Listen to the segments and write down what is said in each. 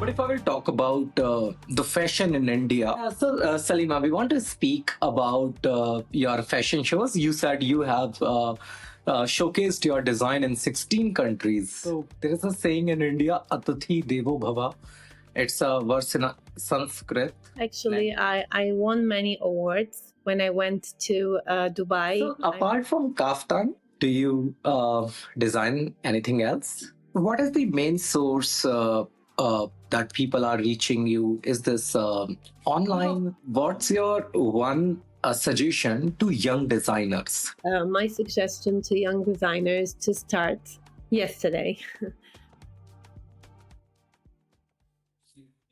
But if I will talk about the fashion in India, Salima, we want to speak about your fashion shows. You said you have showcased your design in 16 countries. So there is a saying in India, Atithi Devo Bhava. It's a verse in Sanskrit. Actually, I won many awards when I went to Dubai. So apart from kaftan, do you design anything else? What is the main source that people are reaching you? Is this online? What's your one suggestion to young designers? My suggestion to young designers to start yesterday.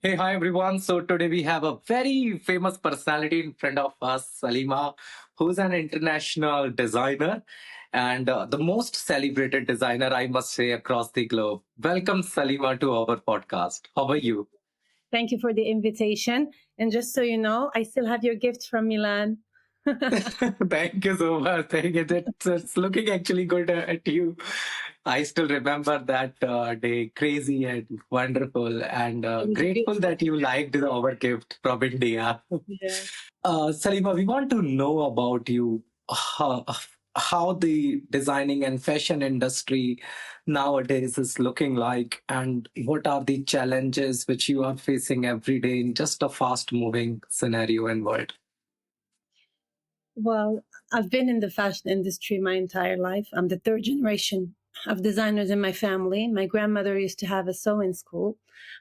Hey, hi everyone. So today we have a very famous personality in front of us, Salima, who's an international designer and the most celebrated designer, I must say, across the globe. Welcome, Salima, to our podcast. How are you? Thank you for the invitation. And just so you know, I still have your gift from Milan. Thank you so much. Thank you. It's looking actually good at you. I still remember that day, crazy and wonderful, and grateful that you liked our gift from India. Yeah. Salima, we want to know about you, how the designing and fashion industry nowadays is looking like, and what are the challenges which you are facing every day in just a fast moving scenario and world. Well, I've been in the fashion industry my entire life. I'm the third generation of designers in my family. My grandmother used to have a sewing school.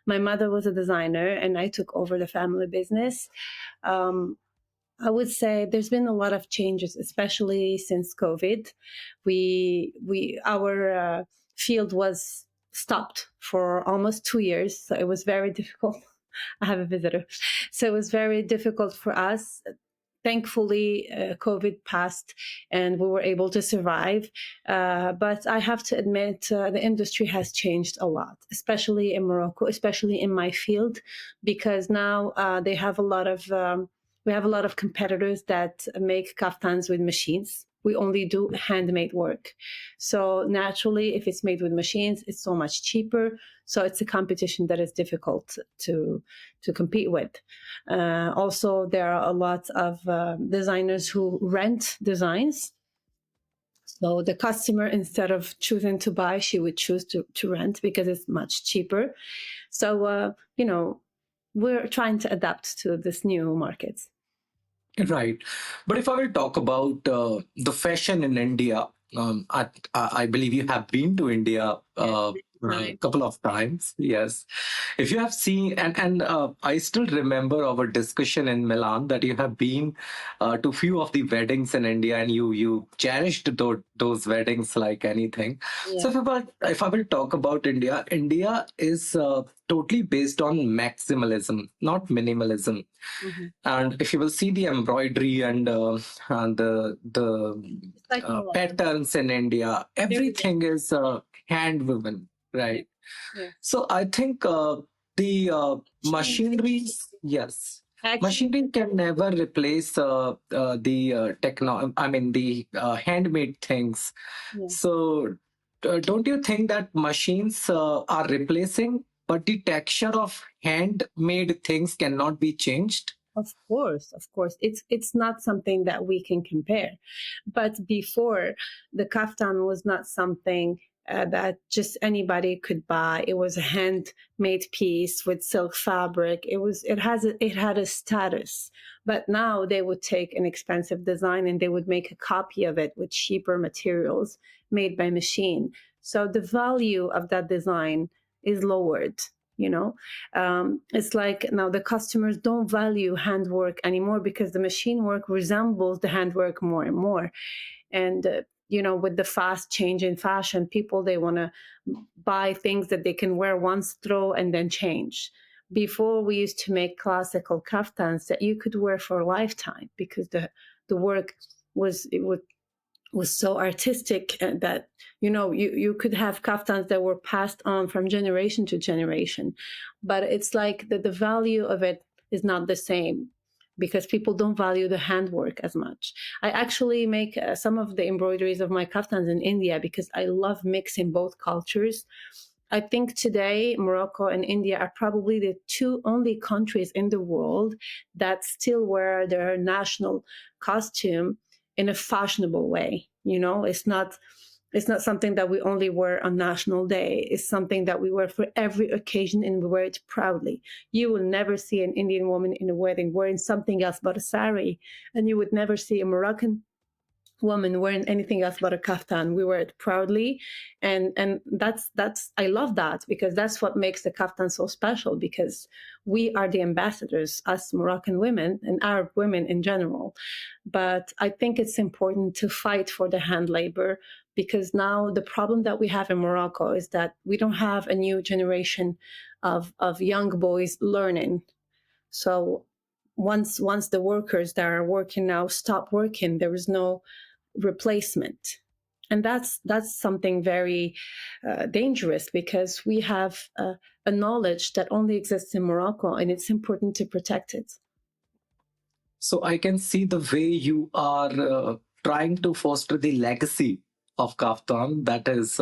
My mother was a designer, and I took over the family business. I would say there's been a lot of changes, especially since COVID. Our field was stopped for almost 2 years, so it was very difficult. I have a visitor, so it was very difficult for us. Thankfully, COVID passed and we were able to survive. But I have to admit, the industry has changed a lot, especially in Morocco, especially in my field, because now they have a lot of we have a lot of competitors that make caftans with machines. We only do handmade work. So naturally, if it's made with machines, it's so much cheaper. So it's a competition that is difficult to compete with. Also, there are a lot of designers who rent designs. So the customer, instead of choosing to buy, she would choose to rent because it's much cheaper. So, we're trying to adapt to this new market. Right. But if I will talk about the fashion in India, I believe you have been to India a couple of times. Yes. If you have seen, and I still remember our discussion in Milan that you have been to few of the weddings in India, and you cherished those weddings like anything. Yeah. So if I will talk about India, India is totally based on maximalism, not minimalism. Mm-hmm. And if you will see the embroidery and the patterns in India, everything is hand woven, right? Yeah. So I think the machinery, yes, machinery can never replace the techno. I mean the handmade things. Yeah. So don't you think that machines are replacing, but the texture of handmade things cannot be changed? Of course. It's not something that we can compare. But before, the kaftan was not something that just anybody could buy. It was a handmade piece with silk fabric. It had a status. But now they would take an expensive design and they would make a copy of it with cheaper materials made by machine. So the value of that design is lowered. It's like now the customers don't value handwork anymore because the machine work resembles the handwork more and more. And with the fast change in fashion, people, they want to buy things that they can wear once, throw, and then change. Before, we used to make classical caftans that you could wear for a lifetime because the work was so artistic that you could have kaftans that were passed on from generation to generation. But it's like the value of it is not the same because people don't value the handwork as much. I actually make some of the embroideries of my kaftans in India because I love mixing both cultures. I think today Morocco and India are probably the two only countries in the world that still wear their national costume in a fashionable way. You know, it's not something that we only wear on National Day. It's something that we wear for every occasion, and we wear it proudly. You will never see an Indian woman in a wedding wearing something else but a sari, and you would never see a Moroccan woman wearing anything else but a kaftan. We wear it proudly, and that's I love that, because that's what makes the kaftan so special, because we are the ambassadors, us Moroccan women and Arab women in general. But I think it's important to fight for the hand labor, because now the problem that we have in Morocco is that we don't have a new generation of young boys learning. So once the workers that are working now stop working, there is no replacement, and that's something very dangerous, because we have a knowledge that only exists in Morocco, and it's important to protect it. So I can see the way you are trying to foster the legacy of Kaftan. That is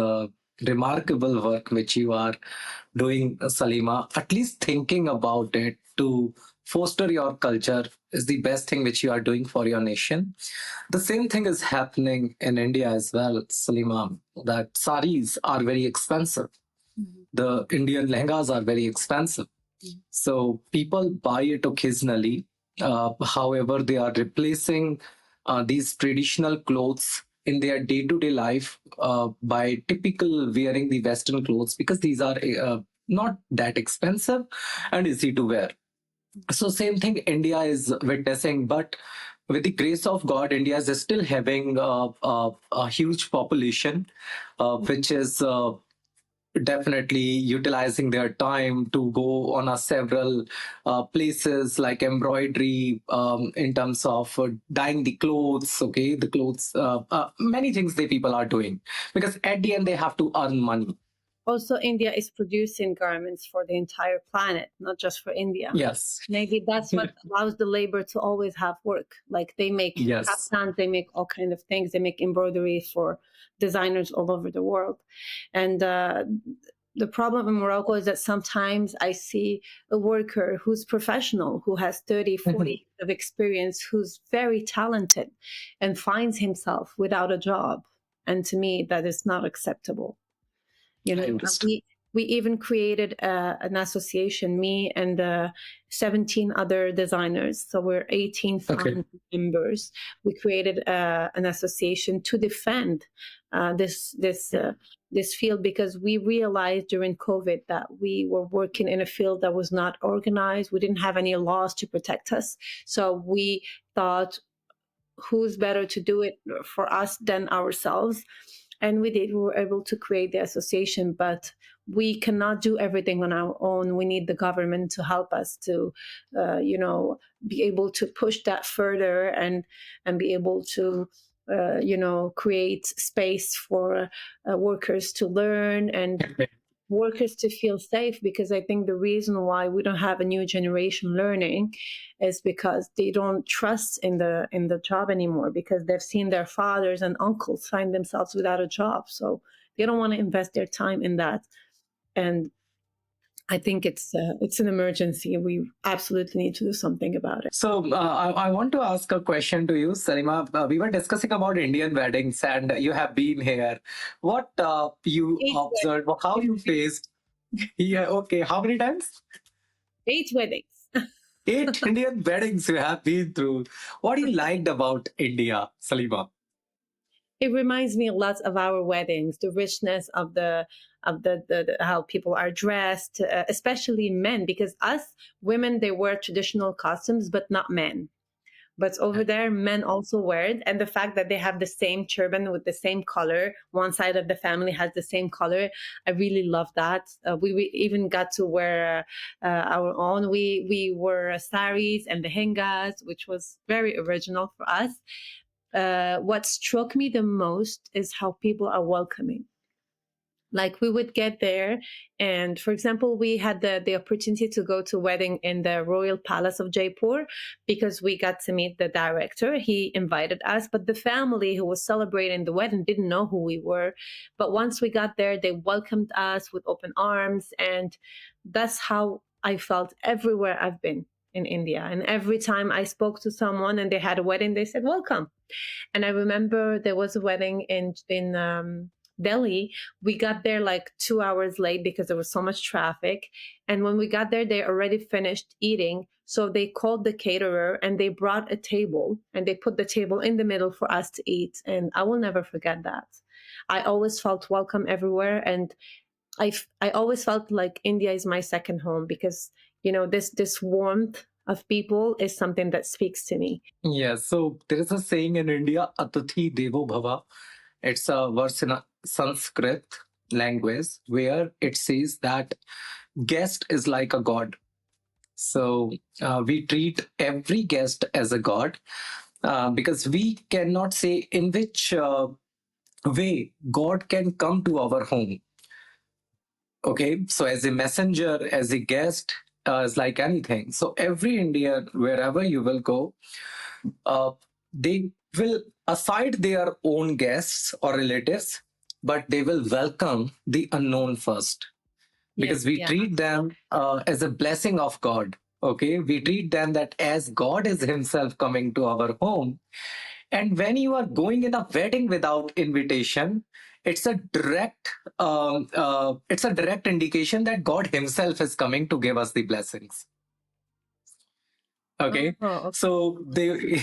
remarkable work which you are doing, Salima. At least thinking about it to foster your culture is the best thing which you are doing for your nation. The same thing is happening in India as well, Salima, that saris are very expensive. The Indian lehengas are very expensive. So people buy it occasionally. However, they are replacing these traditional clothes in their day-to-day life by typical wearing the Western clothes, because these are not that expensive and easy to wear. So same thing India is witnessing, but with the grace of God, India is still having a huge population, which is definitely utilizing their time to go on a several places like embroidery, in terms of dyeing the clothes. Okay, the clothes, many things the people are doing, because at the end they have to earn money. Also, India is producing garments for the entire planet, not just for India. Yes. Maybe that's what allows the labor to always have work. Like they make Yes. kaftans, they make all kind of things. They make embroidery for designers all over the world. And the problem in Morocco is that sometimes I see a worker who's professional, who has 30, 40 years of experience, who's very talented, and finds himself without a job. And to me, that is not acceptable. You know, we even created an association, me and 17 other designers. So we're 18 members. We created an association to defend this field, because we realized during COVID that we were working in a field that was not organized. We didn't have any laws to protect us. So we thought, who's better to do it for us than ourselves? And we did. We were able to create the association, but we cannot do everything on our own. We need the government to help us to, be able to push that further, and be able to, create space for workers to learn, and workers to feel safe. Because I think the reason why we don't have a new generation learning is because they don't trust in the job anymore, because they've seen their fathers and uncles find themselves without a job, so they don't want to invest their time in that. And I think it's an emergency. We absolutely need to do something about it. So I want to ask a question to you, Salima. We were discussing about Indian weddings, and you have been here. What you observed, how you faced? Yeah, okay. How many times? 8 weddings. 8 Indian weddings you have been through. What do you liked about India, Salima? It reminds me a lot of our weddings, the richness of the how people are dressed, especially men, because us women, they wear traditional costumes, but not men. But over there, men also wear it. And the fact that they have the same turban with the same color, one side of the family has the same color, I really love that. We even got to wear our own. We wore saris and lehengas, which was very original for us. What struck me the most is how people are welcoming. Like we would get there, and for example, we had the opportunity to go to wedding in the royal palace of Jaipur, because we got to meet the director. He invited us, but the family who was celebrating the wedding didn't know who we were. But once we got there, they welcomed us with open arms, and that's how I felt everywhere I've been in India. And every time I spoke to someone and they had a wedding, they said welcome. And I remember there was a wedding in Delhi. We got there like 2 hours late because there was so much traffic. And when we got there, they already finished eating. So they called the caterer and they brought a table and they put the table in the middle for us to eat. And I will never forget that. I always felt welcome everywhere. And I always felt like India is my second home, because, this warmth of people is something that speaks to me. Yes. So there is a saying in India, Atithi Devo Bhava. It's a verse in a Sanskrit language where it says that guest is like a god. So we treat every guest as a god, because we cannot say in which way God can come to our home. Okay, so as a messenger, as a guest, is like anything. So every Indian, wherever you will go, uh, they will aside their own guests or relatives, but they will welcome the unknown first, because we Yeah. treat them as a blessing of God. Okay, we treat them that as God is Himself coming to our home. And when you are going in a wedding without invitation, it's a direct indication that God Himself is coming to give us the blessings. Okay, Oh, so they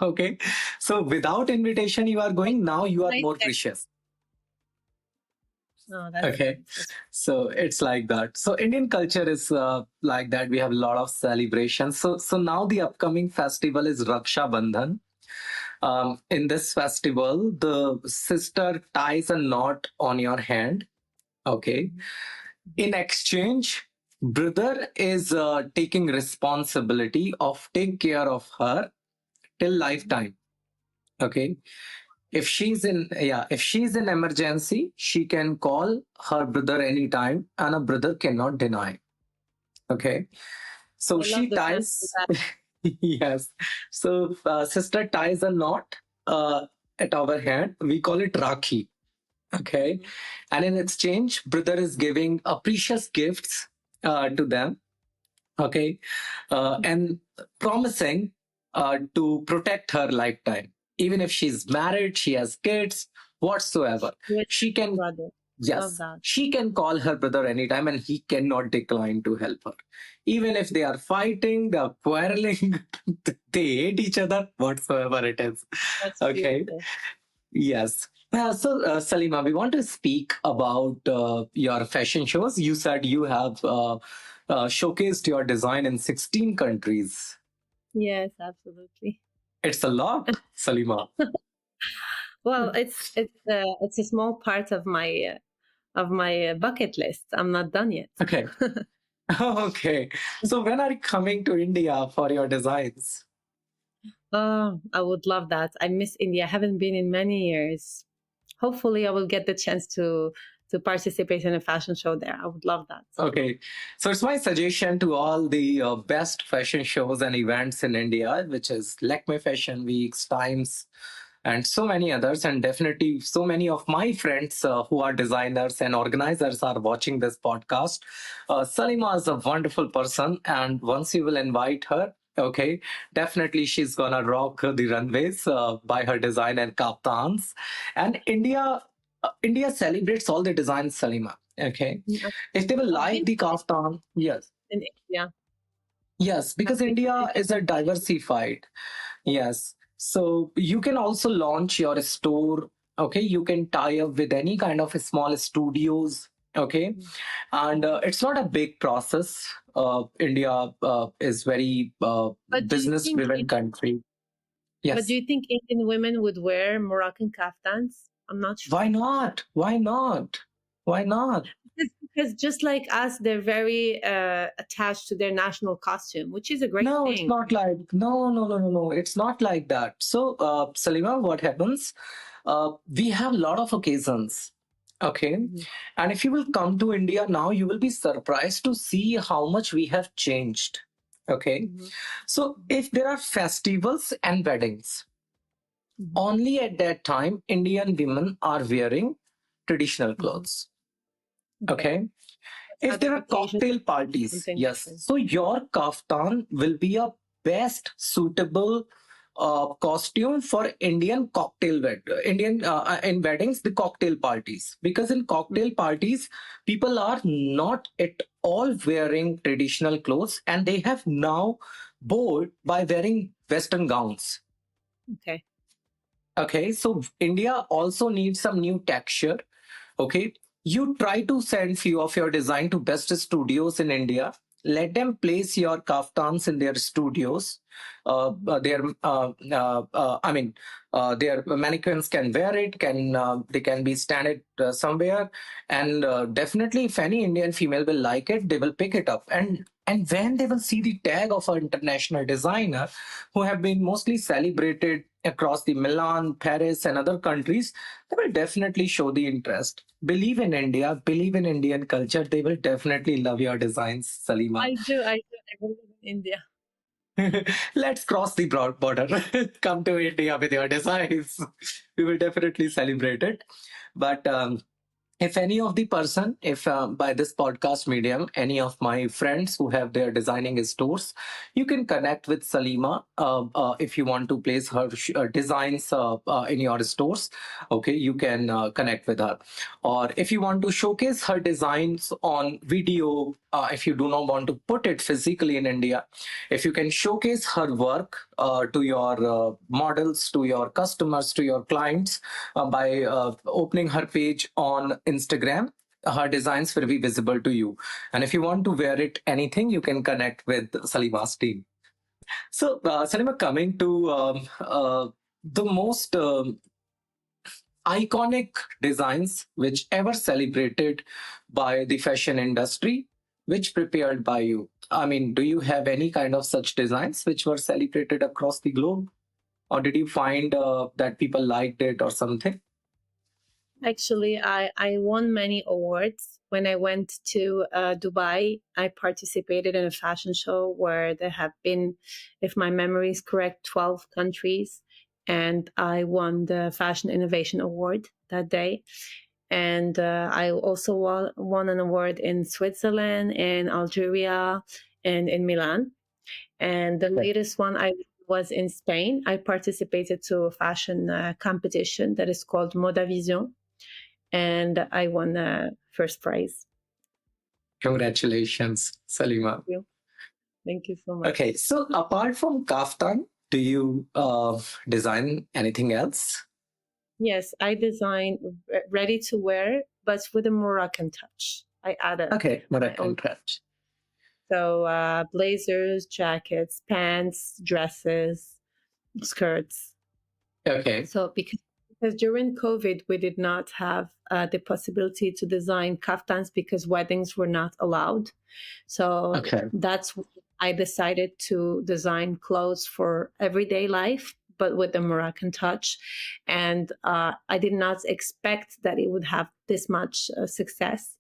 okay, so without invitation you are going, now you are more okay. precious. Oh, that's Okay, nice. so it's like that. So Indian culture is like that. We have a lot of celebrations. So now the upcoming festival is Raksha Bandhan. In this festival, the sister ties a knot on your hand. Okay, in exchange, brother is taking responsibility of take care of her till lifetime. Okay, if she's in emergency, she can call her brother anytime, and a brother cannot deny. Okay, so I love she the sense of ties. that. Yes, so sister ties a knot at our hand. We call it rakhi. Okay, Mhm. and in exchange, brother is giving precious gifts to them. Okay, and promising to protect her lifetime. Even if she's married, she has kids, whatsoever, With she can, brother. Love yes, that. she can call her brother anytime and he cannot decline to help her. Even if they are fighting, they are quarreling, they hate each other, whatsoever it is. That's Okay, beautiful. yes. Salima, we want to speak about your fashion shows. You said you have showcased your design in 16 countries. Yes, absolutely. It's a lot, Salima. Well, it's a small part of my bucket list. I'm not done yet. Okay. Okay. So when are you coming to India for your designs? Oh, I would love that. I miss India. I haven't been in many years. Hopefully, I will get the chance to participate in a fashion show there. I would love that. Okay. So it's my suggestion to all the best fashion shows and events in India, which is Lakme Fashion Weeks, Times, and so many others. And definitely, so many of my friends who are designers and organizers are watching this podcast. Salima is a wonderful person. And once you will invite her, okay, definitely she's gonna rock the runways by her design and kaftans. And India celebrates all the designs, Salima. Okay, Mm, if they will I've like been the kaftan, yes, in India. yes, I've because been to India India. is a diversified. Yes. So you can also launch your store. Okay. You can tie up with any kind of small studios. Okay. Mhm. And Mhm. it's not a big process. India is very But do you business think driven country. but do Yes. you think Indian women would wear Moroccan kaftans? I'm not Why sure. not? Why not? Why not? Because just like us, they're very attached to their national costume, which is a great No, it's thing. not like no. It's not like that. So, Salima, what happens? We have a lot of occasions. Okay. Mhm. And if you will come to India now, you will be surprised to see how much we have changed. Okay. Mhm. So if there are festivals and weddings, Mhm. only at that time, Indian women are wearing traditional Mhm. clothes. Okay. Okay. If Other there are occasions, cocktail parties, something yes. different. So your kaftan will be a best suitable costume for Indian Indian in weddings, the cocktail parties. Because in Mhm. cocktail parties, people are not at all wearing traditional clothes, and they have now bored by wearing Western gowns. Okay. Okay, so India also needs some new texture. Okay, you try to send few of your design to best studios in India. Let them place your kaftans in their studios. Their I mean their mannequins can wear it, can they can be stand it somewhere, and definitely if any Indian female will like it, they will pick it up. And when they will see the tag of an international designer who have been mostly celebrated across the Milan, Paris, and other countries, they will definitely show the interest. Believe in India, believe in Indian culture. They will definitely love your designs, Salima. I do. I do. I live in India. Let's cross the broad border. Come to India with your designs. We will definitely celebrate it. But if any of the person, if by this podcast medium, any of my friends who have their designing stores, you can connect with Salima if you want to place her designs in your stores. Okay, you can connect with her. Or if you want to showcase her designs on video, if you do not want to put it physically in India, if you can showcase her work to your models, to your customers, to your clients by opening her page on Instagram, her designs will be visible to you. And if you want to wear it anything, you can connect with Salima's team. So, Salima, coming to the most iconic designs which ever celebrated by the fashion industry, which prepared by you. I mean, do you have any kind of such designs which were celebrated across the globe? Or did you find that people liked it or something? Actually, I won many awards. When I went to Dubai, I participated in a fashion show where there have been, if my memory is correct, 12 countries. And I won the Fashion Innovation Award that day. And I also won an award in Switzerland, in Algeria, and in Milan. And the latest one I was in Spain. I participated to a fashion competition that is called Moda Vision, and I won the first prize. Congratulations, Salima. Thank you. Thank you so much. Okay, so apart from kaftan, do you design anything else? Yes, I design ready to wear, but with a Moroccan touch. I added Okay, my Moroccan own. touch. So blazers, jackets, pants, dresses, skirts. Okay, So because during COVID we did not have the possibility to design kaftans because weddings were not allowed. So okay. that's when I decided to design clothes for everyday life, but with a Moroccan touch. And I did not expect that it would have this much success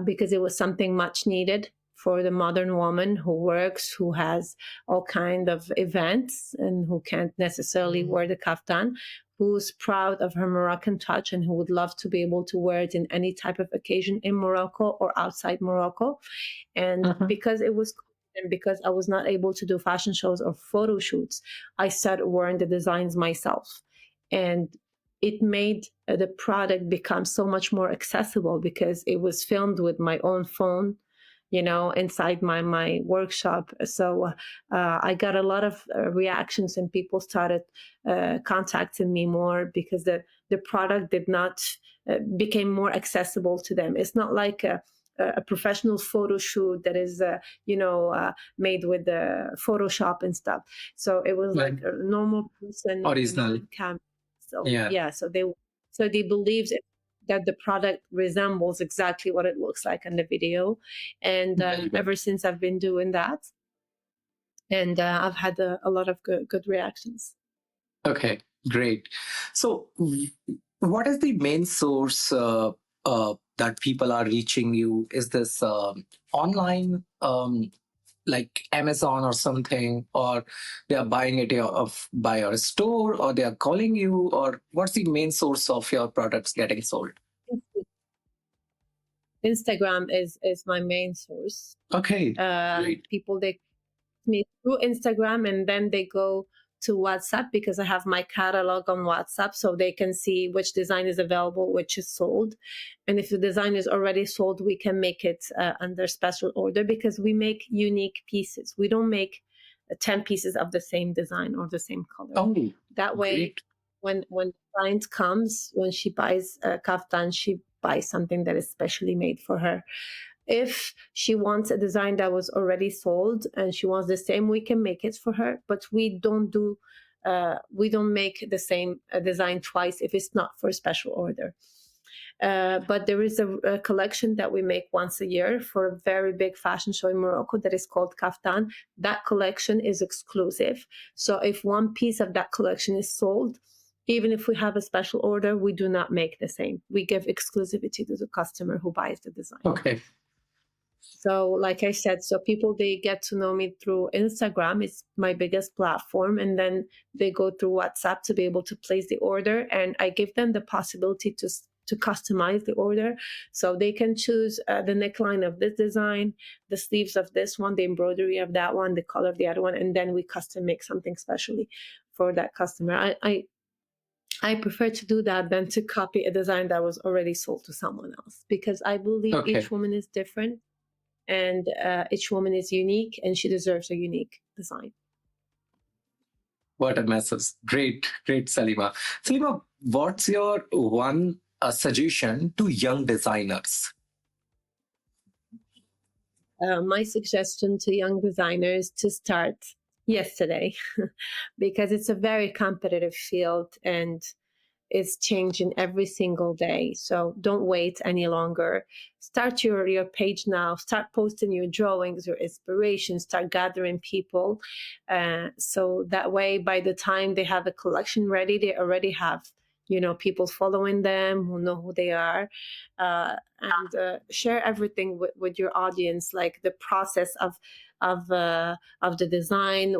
because it was something much needed for the modern woman who works, who has all kind of events, and who can't necessarily wear the kaftan, who's proud of her Moroccan touch and who would love to be able to wear it in any type of occasion in Morocco or outside Morocco. And Mhm. because it was, and because I was not able to do fashion shows or photo shoots, I started wearing the designs myself. And it made the product become so much more accessible because it was filmed with my own phone, inside my workshop. So I got a lot of reactions, and people started contacting me more because the product did not became more accessible to them. It's not like a professional photo shoot that is made with the Photoshop and stuff. So it was like Like a normal person and original. on camera. So Yeah. yeah, so they believed that the product resembles exactly what it looks like in the video. And Very good. ever since I've been doing that, and I've had a lot of good reactions. Okay, great. So, what is the main source? that people are reaching you? Is this online, like Amazon or something, or they are buying it by your store, or they are calling you, or what's the main source of your products getting sold? Instagram is my main source. Okay, great. People, they me through Instagram, and then they go to WhatsApp because I have my catalog on WhatsApp, so they can see which design is available, which is sold. And if the design is already sold, we can make it under special order because we make unique pieces. We don't make 10 pieces of the same design or the same color. Oh, that way, great. when the client comes, when she buys a kaftan, she buys something that is specially made for her. If she wants a design that was already sold and she wants the same, we can make it for her. But we don't make the same design twice if it's not for special order. But there is a collection that we make once a year for a very big fashion show in Morocco that is called Caftan. That collection is exclusive. So if one piece of that collection is sold, even if we have a special order, we do not make the same. We give exclusivity to the customer who buys the design. Okay. So like I said, so people, they get to know me through Instagram. It's my biggest platform. And then they go through WhatsApp to be able to place the order. And I give them the possibility to customize the order. So they can choose the neckline of this design, the sleeves of this one, the embroidery of that one, the color of the other one. And then we custom make something specially for that customer. I prefer to do that than to copy a design that was already sold to someone else, because I believe each woman is different. And each woman is unique, and she deserves a unique design. What a message. Great, great, Salima. Salima, what's your one suggestion to young designers? My suggestion to young designers to start yesterday because it's a very competitive field and it's changing every single day. So don't wait any longer. Start your page now. Start posting your drawings, your inspirations. Start gathering people. So that way, by the time they have a collection ready, they already have, people following them who know who they are. And share everything with your audience, like the process of the design,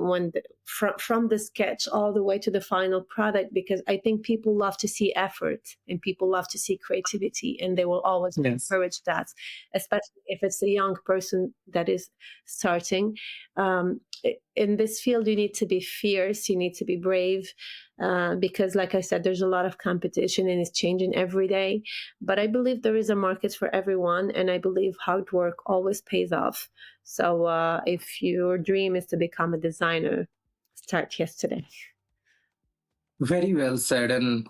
from the sketch all the way to the final product, because I think people love to see effort and people love to see creativity, and they will always encourage that, especially if it's a young person that is starting. In this field, you need to be fierce, you need to be brave, because like I said, there's a lot of competition and it's changing every day. But I believe there is a market for everyone, and I believe hard work always pays off. So if your dream is to become a designer, start yesterday. Very well said. And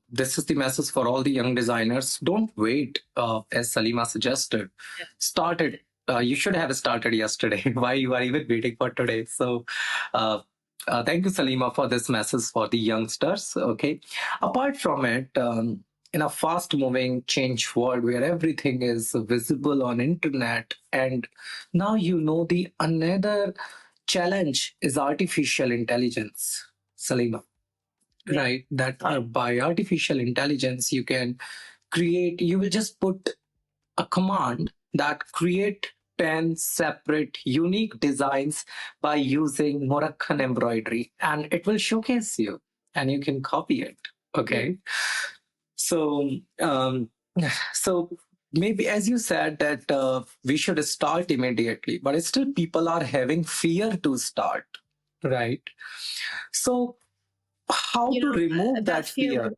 this is the message for all the young designers. Don't wait, as Salima suggested. Start it. You should have started yesterday. Why you are even waiting for today? So thank you, Salima, for this message for the youngsters. Okay. Apart from it, in a fast moving change world where everything is visible on internet, and now the another challenge is artificial intelligence, Salima. Right, that by artificial intelligence you will just put a command that create 10 separate unique designs by using Moroccan embroidery, and it will showcase you and you can copy it. Okay. So so maybe, as you said, that we should start immediately, but still people are having fear to start, right? So how to remove that fear?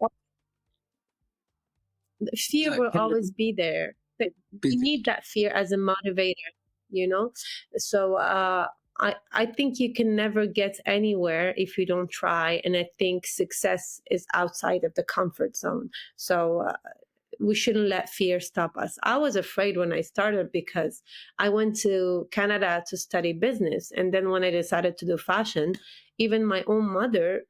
Fear will always be there, but you need that fear as a motivator. So I think you can never get anywhere if you don't try, and I think success is outside of the comfort zone. So we shouldn't let fear stop us. I was afraid when I started because I went to Canada to study business, and then when I decided to do fashion, even my own mother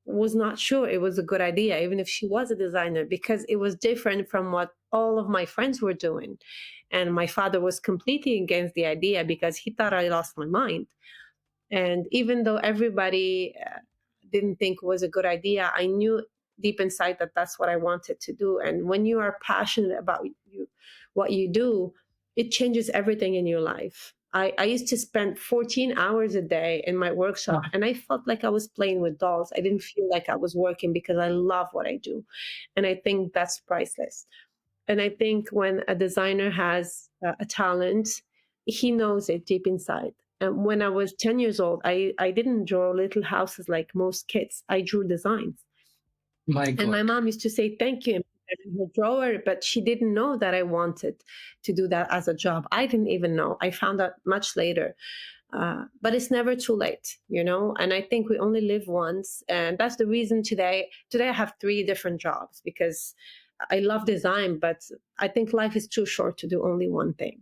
was not sure it was a good idea, even if she was a designer, because it was different from what all of my friends were doing. And my father was completely against the idea because he thought I lost my mind. And even though everybody didn't think it was a good idea, I knew deep inside that that's what I wanted to do. And when you are passionate about what you do, it changes everything in your life. I used to spend 14 hours a day in my workshop, and I felt like I was playing with dolls. I didn't feel like I was working because I love what I do. And I think that's priceless. And I think when a designer has a talent, he knows it deep inside. And when I was 10 years old, I didn't draw little houses like most kids. I drew designs. My And my God. mom used to say, thank you, in her drawer, but she didn't know that I wanted to do that as a job. I didn't even know. I found out much later. But it's never too late, you know. And I think we only live once, and that's the reason today I have 3 different jobs, because I love design, but I think life is too short to do only one thing.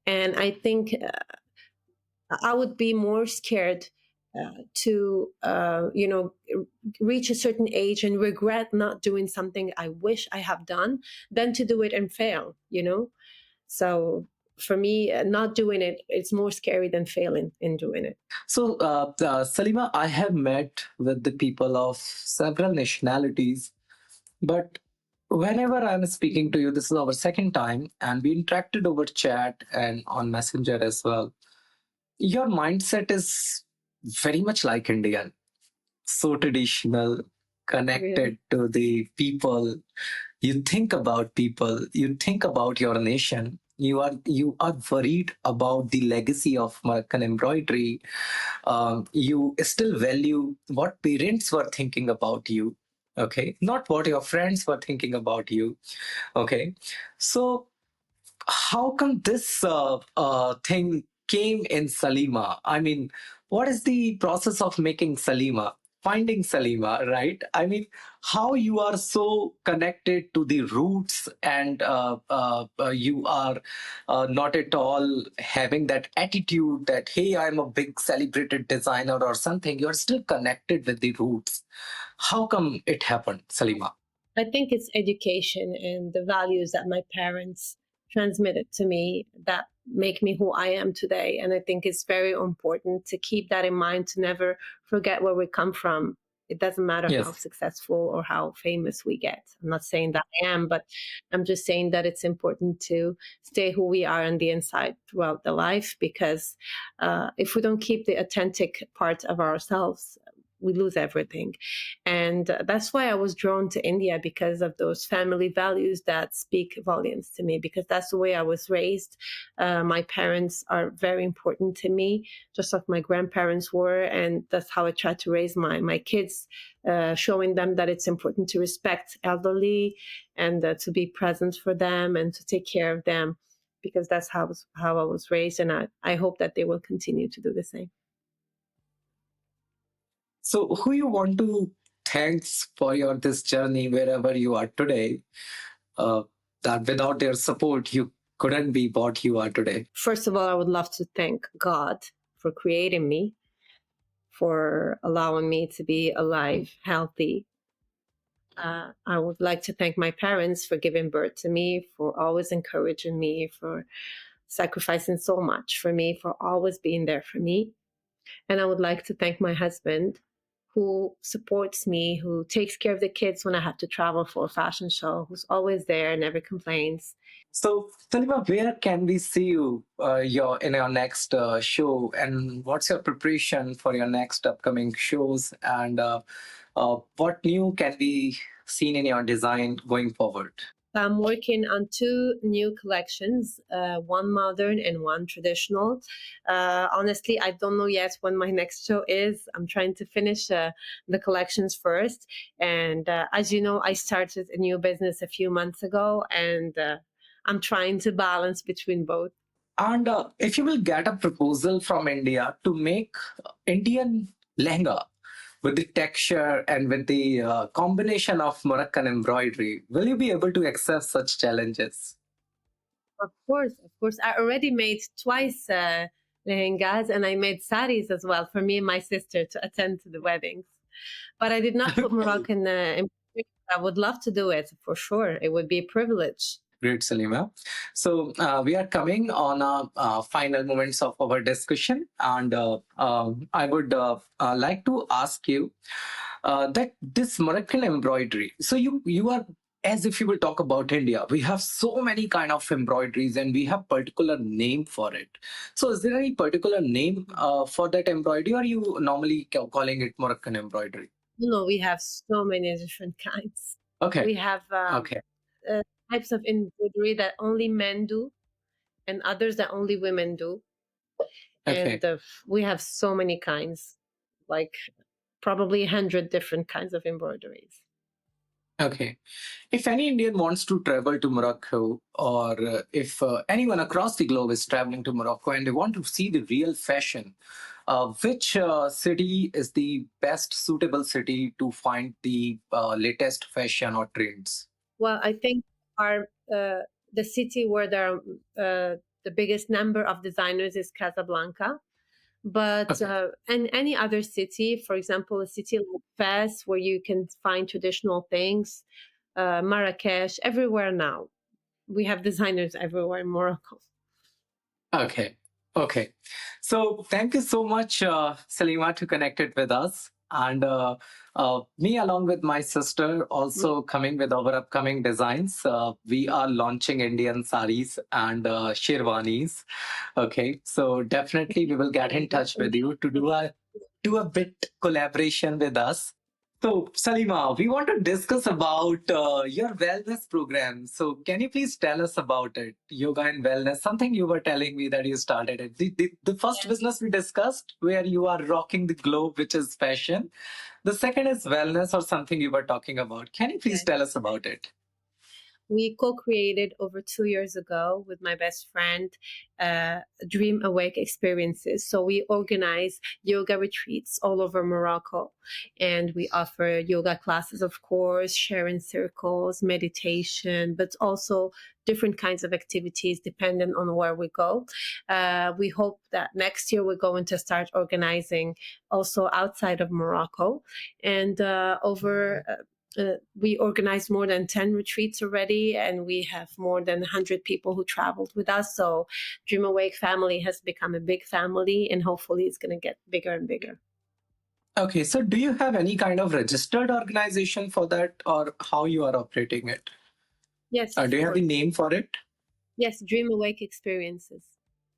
And I think I would be more scared to reach a certain age and regret not doing something I wish I have done than to do it and fail, you know. So for me, not doing it, it's more scary than failing in doing it. So, Salima, I have met with the people of several nationalities, but whenever I'm speaking to you, this is our second time, and we interacted over chat and on Messenger as well. Your mindset is very much like Indian, so traditional, Really? connected to the people. You think about people, you think about your nation. You are worried about the legacy of Moroccan embroidery. You still value what parents were thinking about you, okay, not what your friends were thinking about you, okay. So how come this thing came in Salima? I mean, what is the process of making Salima, finding Salima, right? I mean, how you are so connected to the roots, and you are not at all having that attitude that, hey, I'm a big celebrated designer or something. You're still connected with the roots. How come it happened, Salima? I think it's education and the values that my parents transmitted to me that make me who I am today. And I think it's very important to keep that in mind, to never forget where we come from. It doesn't matter how Yes. successful or how famous we get. I'm not saying that I am, but I'm just saying that it's important to stay who we are on the inside throughout the life, because if we don't keep the authentic part of ourselves, we lose everything. And that's why I was drawn to India, because of those family values that speak volumes to me, because that's the way I was raised. My parents are very important to me, just like my grandparents were. And that's how I try to raise my kids, showing them that it's important to respect elderly and to be present for them and to take care of them, because that's how I was raised. And I hope that they will continue to do the same. So, who you want to thanks for your this journey wherever you are today? Uh, that without their support, you couldn't be what you are today. First of all, I would love to thank God for creating me, for allowing me to be alive, healthy. I would like to thank my parents for giving birth to me, for always encouraging me, for sacrificing so much for me, for always being there for me. And I would like to thank my husband, who supports me, who takes care of the kids when I have to travel for a fashion show, who's always there, never complains. So, Salima, where can we see you in your next show, and what's your preparation for your next upcoming shows, and what new can be seen in your design going forward? I'm working on 2 new collections, one modern and one traditional. Honestly, I don't know yet when my next show is. I'm trying to finish the collections first. And as you know, I started a new business a few months ago, and I'm trying to balance between both. And if you will get a proposal from India to make Indian lehenga with the texture and with the combination of Moroccan embroidery, will you be able to accept such challenges? Of course, of course. I already made twice lehengas, and I made saris as well for me and my sister to attend to the weddings. But I did not put Okay. Moroccan in. I would love to do it for sure. It would be a privilege. Great, Salima. So we are coming on final moments of our discussion, and I would like to ask you, that this Moroccan embroidery. So you are, as if you will talk about India, we have so many kind of embroideries and we have particular name for it. So is there any particular name for that embroidery, or you normally calling it Moroccan embroidery? No, we have so many different kinds. Okay. We have Okay. uh, types of embroidery that only men do, and others that only women do. And Okay. we have so many kinds, like probably 100 different kinds of embroideries. Okay. If any Indian wants to travel to Morocco, or if anyone across the globe is traveling to Morocco and they want to see the real fashion, which city is the best suitable city to find the latest fashion or trends? Well, I think our the city where there are the biggest number of designers is Casablanca. But Okay. and any other city, for example, a city like Fes, where you can find traditional things, Marrakesh, everywhere now. We have designers everywhere in Morocco. Okay. Okay. So thank you so much, Salima, to connect it with us. And me, along with my sister, also coming with our upcoming designs. We are launching Indian saris and sherwanis. Okay. So definitely we will get in touch with you to do a bit collaboration with us. So, Salima, we want to discuss about your wellness program. So, can you please tell us about it? Yoga and wellness, something you were telling me that you started it. The first business we discussed, where you are rocking the globe, which is fashion. The second is wellness, or something you were talking about. Can you please Yes. tell us about it? We co-created over 2 years ago with my best friend Dream Awake experiences. So we organize yoga retreats all over Morocco, and we offer yoga classes, of course, sharing circles, meditation, but also different kinds of activities depending on where we go. We hope that next year we're going to start organizing also outside of Morocco, and over we organized more than 10 retreats already, and we have more than 100 people who traveled with us. So Dream Awake family has become a big family, and hopefully it's going to get bigger and bigger. Okay, so do you have any kind of registered organization for that, or how you are operating it? Yes, of Do you have course. the name for it? Yes, Dream Awake experiences.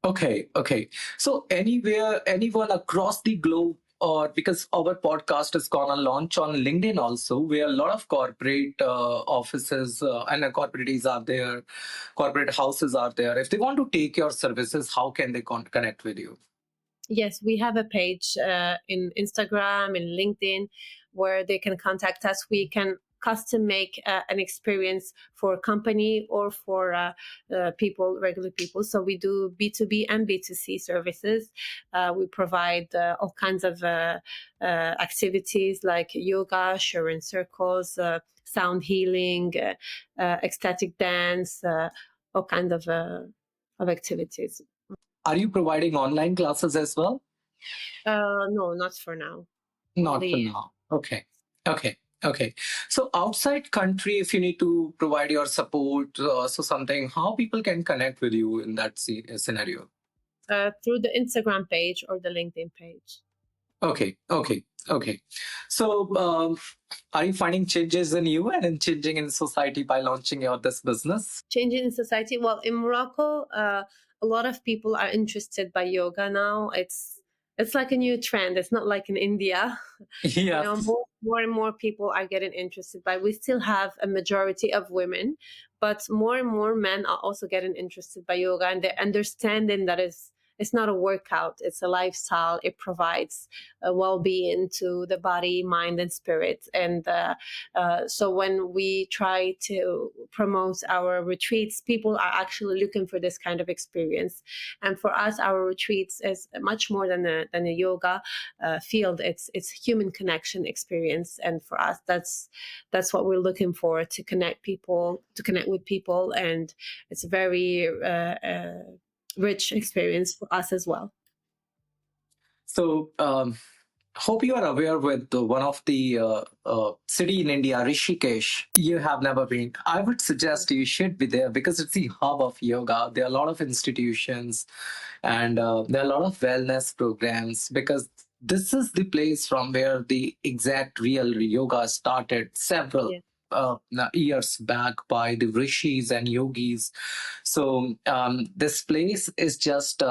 Okay, okay. So anywhere, anyone across the globe, or because our podcast is gonna launch on LinkedIn also, where a lot of corporate offices and corporates are there, corporate houses are there. If they want to take your services, how can they connect with you? Yes, we have a page in Instagram and LinkedIn where they can contact us. We can custom make an experience for a company or for people, regular people. So we do B2B and B2C services. We provide all kinds of activities like yoga, sharing circles, sound healing, ecstatic dance, all kinds of activities. Are you providing online classes as well? No, not for now. Not for Only now. Okay, okay, okay. So outside country, if you need to provide your support, so something, how people can connect with you in that scenario? through the Instagram page or the LinkedIn page. Okay, okay, okay. So, are you finding changes in you and in changing in society by launching your this business? Changing in society. Well, in Morocco, a lot of people are interested by yoga now. It's like a new trend. It's not like in India. Yes. More and more people are getting interested by. We still have a majority of women, but more and more men are also getting interested by yoga, and they're understanding that it's not a workout, it's a lifestyle. It provides a well-being to the body, mind, and spirit. And so when we try to promote our retreats, people are actually looking for this kind of experience. And for us, our retreats is much more than a yoga field. It's human connection experience, and for us, that's what we're looking for, to connect people, to connect with people, and it's a very rich experience for us as well. So, hope you are aware with one of the city in India, Rishikesh. You have never been. I would suggest you should be there because it's the hub of yoga. There are a lot of institutions, and there are a lot of wellness programs. Because this is the place from where the exact real yoga started several Yeah. years back by the rishis and yogis. So this place is just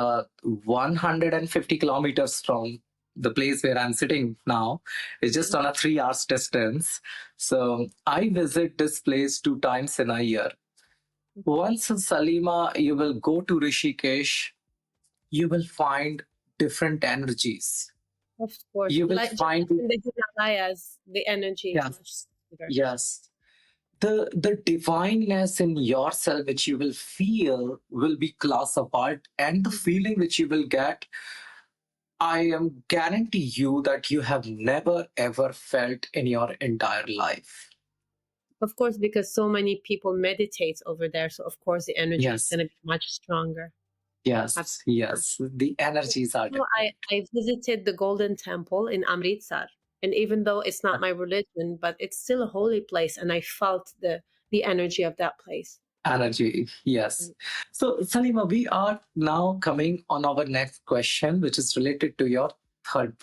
150 kilometers from the place where I'm sitting now. It's just on a 3 hours distance. So I visit this place 2 times in a year. Once in Salima, you will go to Rishikesh, you will find different energies. Of course, You will like just find, like in the Himalayas, the energy is much yes, stronger. yes. The divineness in yourself which you will feel will be class apart, and the feeling which you will get, I am guarantee you that you have never ever felt in your entire life. Of course, because so many people meditate over there, so of course the energy is Yes, going to be much stronger. yes, yes. The energies are No, different. I visited the Golden Temple in Amritsar, and even though it's not my religion, but it's still a holy place, and I felt the energy of that place. Energy, yes. So, Salima, we are now coming on our next question, which is related to your third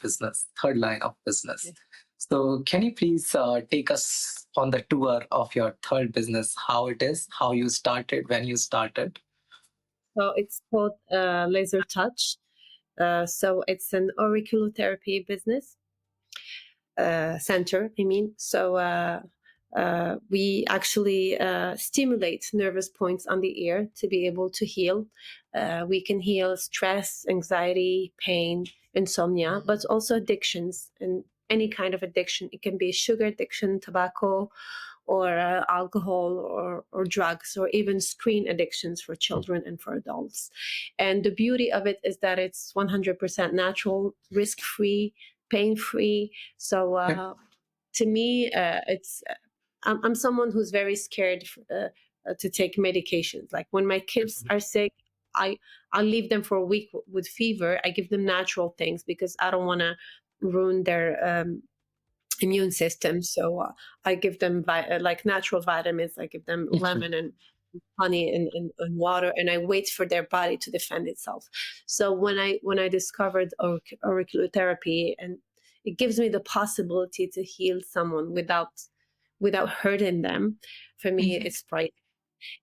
line of business. Okay. So, can you please take us on the tour of your third business, how it is, how you started, when you started? So it's called Laser Touch. So it's an auricular therapy business center. I mean, so we actually stimulate nervous points on the ear to be able to heal. We can heal stress, anxiety, pain, insomnia, but also addictions and any kind of addiction. It can be sugar addiction, tobacco, or alcohol, or drugs, or even screen addictions for children and for adults. And the beauty of it is that it's 100% natural, risk free, pain free. So to me, I'm someone who's very scared to take medications. Like when my kids are sick, I I leave them for a week with fever. I give them natural things because I don't want to ruin their immune system. So I give them like natural vitamins. I give them lemon and honey and water, and I wait for their body to defend itself. So when I discovered auricular therapy, and it gives me the possibility to heal someone without hurting them, for me it's bright.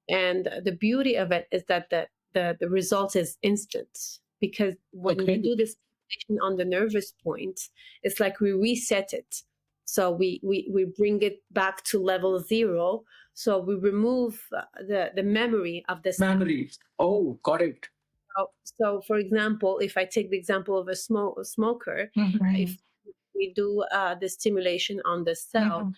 And the beauty of it is that the result is instant, because when we Okay. do this on the nervous point, it's like we reset it. So we bring it back to level zero. So we remove the memory of the stem. Memory. Oh, got it. So for example, if I take the example of a smoker, if we do the stimulation on the cell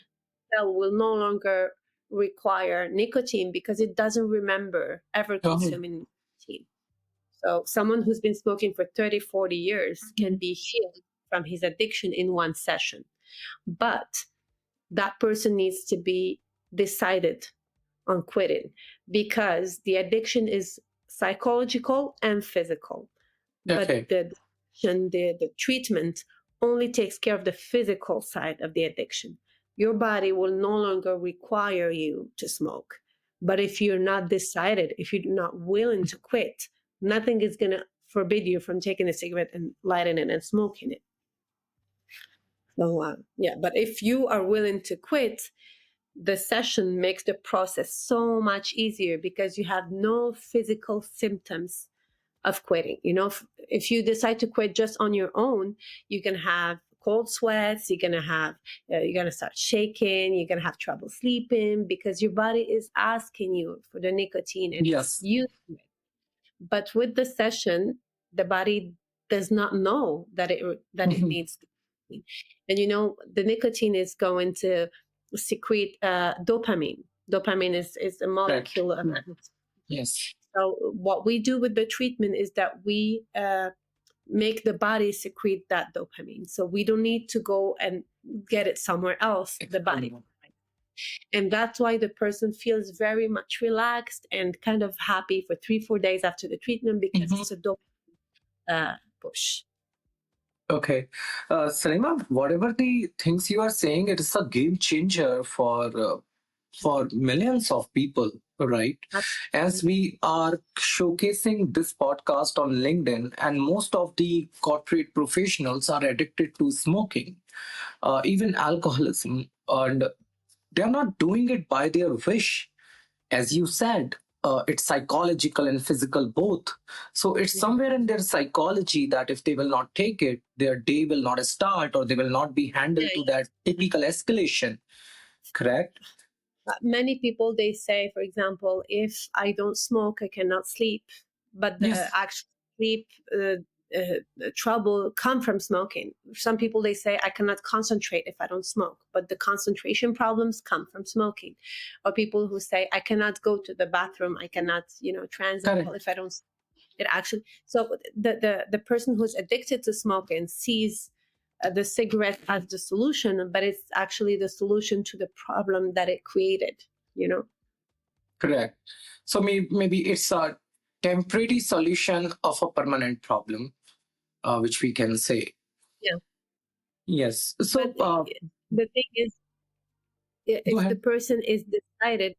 will no longer require nicotine because it doesn't remember ever Oh, consuming nicotine. So someone who's been smoking for 30, 40 years can be healed from his addiction in one session. But that person needs to be decided on quitting, because the addiction is psychological and physical. But okay. the treatment only takes care of the physical side of the addiction. Your body will no longer require you to smoke. But if you're not decided, if you're not willing to quit, nothing is going to forbid you from taking a cigarette and lighting it and smoking it. So, yeah, but if you are willing to quit, the session makes the process so much easier because you have no physical symptoms of quitting. You know, if you decide to quit just on your own, you can have cold sweats, you're gonna start shaking, you're gonna have trouble sleeping because your body is asking you for the nicotine and it's Yes. used to it. But with the session, the body does not know that it Mhm. needs nicotine. And you know, the nicotine is going to secrete dopamine. Dopamine is a Correct. molecule of. Yes. So what we do with the treatment is that we make the body secrete that dopamine. So we don't need to go and get it somewhere else. The body. And that's why the person feels very much relaxed and kind of happy for 3, 4 days after the treatment, because Mhm. it's a dopamine push. Okay. Salima, whatever the things you are saying, it is a game changer for millions of people. Right. As we are showcasing this podcast on LinkedIn, and most of the corporate professionals are addicted to smoking, even alcoholism, and they're not doing it by their wish. As you said, it's psychological and physical both. So it's somewhere in their psychology that if they will not take it, their day will not start, or they will not be handled to that typical escalation. Correct? Many people, they say, for example, if I don't smoke, I cannot sleep, but the Yes. actual sleep trouble come from smoking. Some people, they say, I cannot concentrate if I don't smoke, but the concentration problems come from smoking. Or people who say, I cannot go to the bathroom, I cannot, transit well Correct. if I don't. It actually, so the person who's addicted to smoking sees the cigarette as the solution, but it's actually the solution to the problem that it created, you know? Correct. So maybe it's a temporary solution of a permanent problem, which we can say. Yeah. Yes. But So the thing is, go if the ahead. person is decided,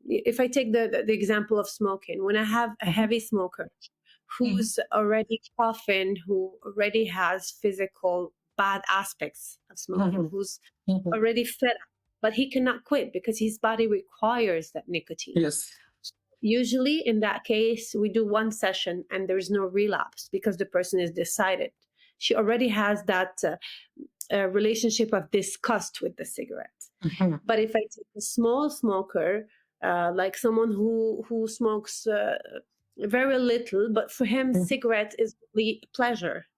if I take the example of smoking, when I have a Mhm. heavy smoker Mhm. who's already coughing, who already has physical bad aspects of smoking, Mhm. who's Mhm. already fed up, but he cannot quit because his body requires that nicotine. Yes. Usually, in that case, we do one session and there's no relapse because the person is decided. She already has that relationship of disgust with the cigarette. Mhm. But if I take a small smoker, like someone who smokes very little, but for him, cigarette is really pleasure.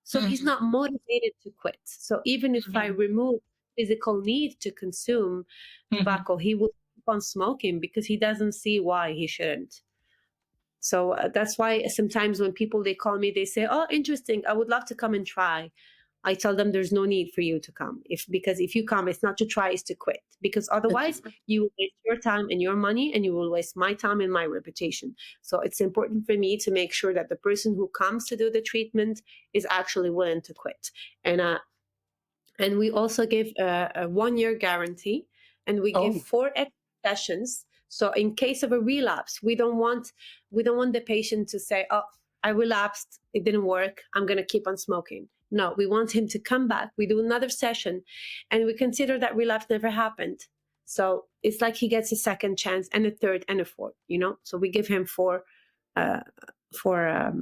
So he's Mhm. not motivated to quit. So even if I Mhm. remove physical need to consume Mhm. tobacco, he will keep on smoking because he doesn't see why he shouldn't. So that's why sometimes when people they call me, they say, "Oh, interesting. I would love to come and try." I tell them there's no need for you to come because if you come, it's not to try, it's to quit. Because otherwise, you will waste your time and your money, and you will waste my time and my reputation. So it's important for me to make sure that the person who comes to do the treatment is actually willing to quit. And we also give a 1 year guarantee, and we give Oh. 4 sessions. So in case of a relapse, we don't want the patient to say, "Oh, I relapsed, it didn't work, I'm going to keep on smoking." No, we want him to come back. We do another session, and we consider that relapse never happened. So it's like he gets a second chance and a third and a fourth. So we give him uh, four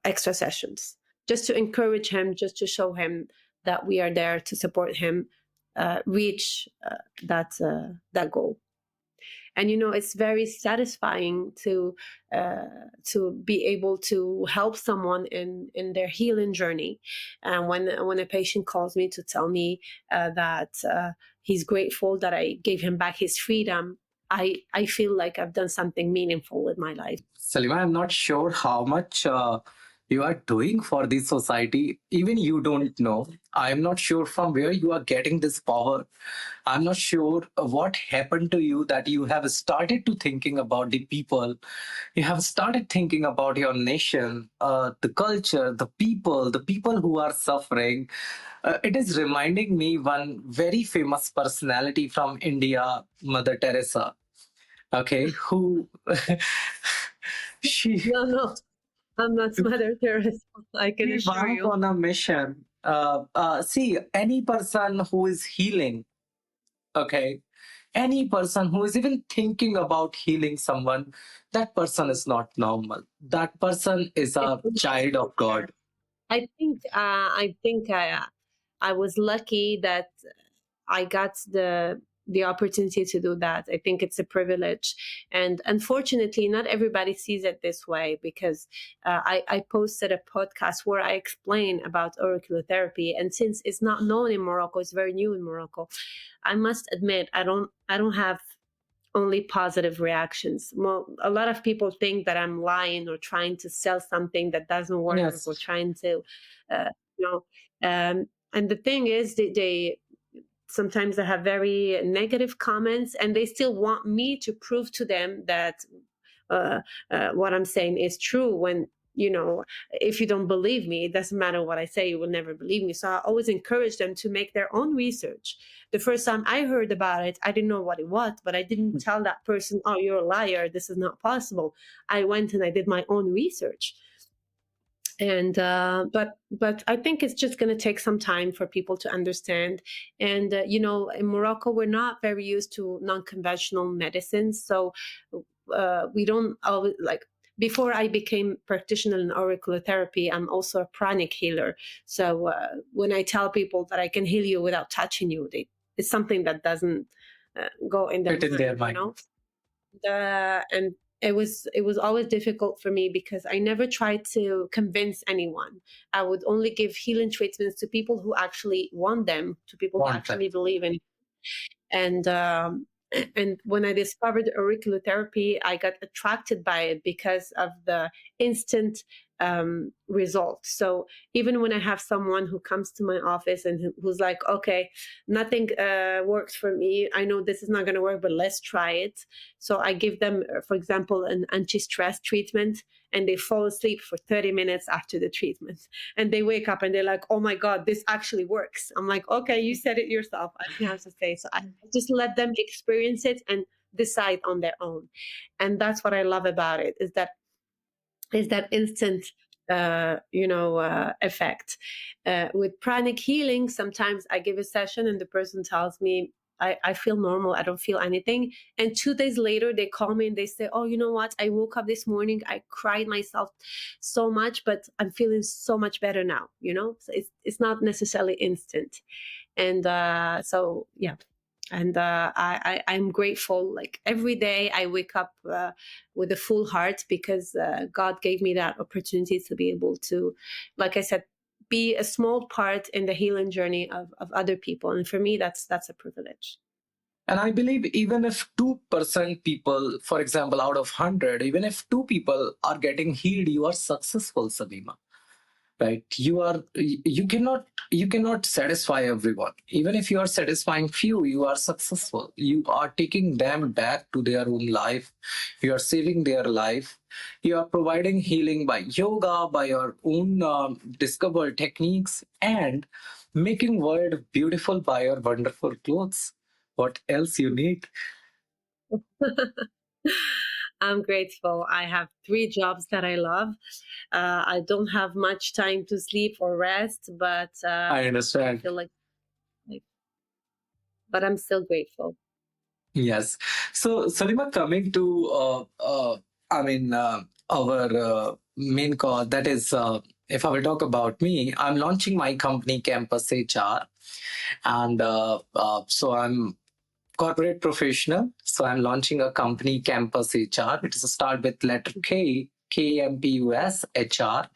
extra sessions just to encourage him, just to show him that we are there to support him reach that goal. And it's very satisfying to be able to help someone in their healing journey. And when a patient calls me to tell me that he's grateful that I gave him back his freedom, I feel like I've done something meaningful with my life. Salima, I'm not sure how much you are doing for the society. Even you don't know. I'm not sure from where you are getting this power. I'm not sure what happened to you that you have started to thinking about the people. You have started thinking about your nation, the culture, the people who are suffering. It is reminding me one very famous personality from India, Mother Teresa. Okay, who she No, no, I'm not Mother Teresa, I can she assure went you. on a mission. See, any person who is healing, okay, any person who is even thinking about healing someone, that person is not normal. That person is I a think child of God. I was lucky that I got the opportunity to do that. I think it's a privilege, and unfortunately, not everybody sees it this way because I posted a podcast where I explain about auricular therapy, and since it's not known in Morocco, it's very new in Morocco. I must admit, I don't have only positive reactions. Well, a lot of people think that I'm lying or trying to sell something that doesn't work, or Yes. trying to, you know. And the thing is, they sometimes they have very negative comments, and they still want me to prove to them that uh, what I'm saying is true. When if you don't believe me, it doesn't matter what I say, you will never believe me. So I always encourage them to make their own research. The first time I heard about it, I didn't know what it was, but I didn't tell that person, oh, you're a liar, this is not possible. I went and I did my own research. And but I think it's just going to take some time for people to understand. And in Morocco, we're not very used to non-conventional medicines, so we don't always like. Before I became practitioner in auricular therapy, I'm also a pranic healer. So when I tell people that I can heal you without touching you, it's something that doesn't go in their Fit in their mind. mind. And it was always difficult for me because I never tried to convince anyone. I would only give healing treatments to people who actually want them, to people who Want that. actually believe in it. And when I discovered auricular therapy, I got attracted by it because of the instant result. So even when I have someone who comes to my office and who's like, okay, nothing works for me, I know this is not going to work, but let's try it. So I give them, for example, an anti-stress treatment, and they fall asleep for 30 minutes after the treatment, and they wake up and they're like, oh my god, this actually works. I'm like, okay, you said it yourself, I don't have to say. So I just let them experience it and decide on their own. And that's what I love about it, is that instant effect. With pranic healing, sometimes I give a session and the person tells me, I feel normal, I don't feel anything. And 2 days later, they call me and they say, oh, you know what? I woke up this morning, I cried myself so much, but I'm feeling so much better now, So it's not necessarily instant. And so, yeah. And I'm grateful. Like every day I wake up with a full heart because God gave me that opportunity to be able to, like I said, be a small part in the healing journey of other people. And for me, that's a privilege. And I believe even if 2% people, for example, out of 100, even if 2 people are getting healed, you are successful, Salima. Right? You cannot satisfy everyone. Even if you are satisfying few, you are successful. You are taking them back to their own life. You are saving their life. You are providing healing by yoga, by your own discovered techniques, and making world beautiful by your wonderful clothes. What else you need? I'm grateful. I have 3 jobs that I love. I don't have much time to sleep or rest, but I I understand. feel like, but I'm still grateful. Yes. So, Salima, coming to, our main cause, that is, if I will talk about me, I'm launching my company, Campus HR. And so I'm corporate professional. So I'm launching a company, Campus HR. It is a start with letter K, KMPUS HR.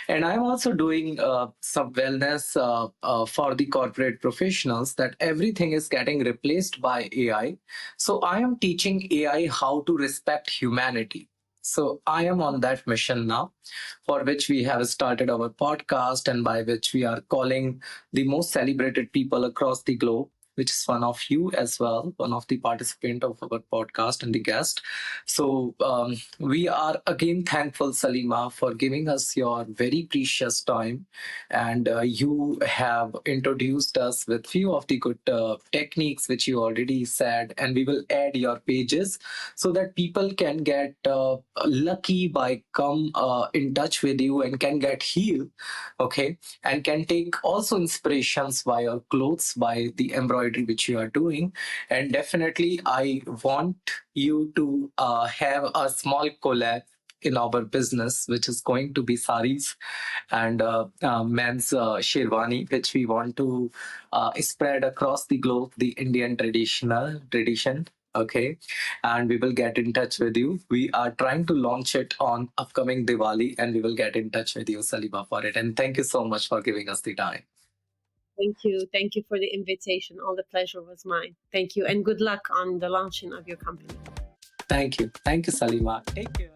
And I'm also doing some wellness for the corporate professionals, that everything is getting replaced by AI. So I am teaching AI how to respect humanity. So I am on that mission now, for which we have started our podcast, and by which we are calling the most celebrated people across the globe, which is one of you as well, one of the participant of our podcast and the guest. So we are again thankful, Salima, for giving us your very precious time, and you have introduced us with few of the good techniques which you already said, and we will add your pages so that people can get lucky by come in touch with you and can get healed, okay, and can take also inspirations by your clothes, by the embroidery which you are doing. And definitely I want you to have a small collab in our business, which is going to be saris and men's sherwani, which we want to spread across the globe, the Indian traditional tradition. Okay, and we will get in touch with you. We are trying to launch it on upcoming Diwali, and we will get in touch with you, Salima, for it. And thank you so much for giving us the time. Thank you. Thank you for the invitation. All the pleasure was mine. Thank you. And good luck on the launching of your company. Thank you. Thank you, Salima. Take care.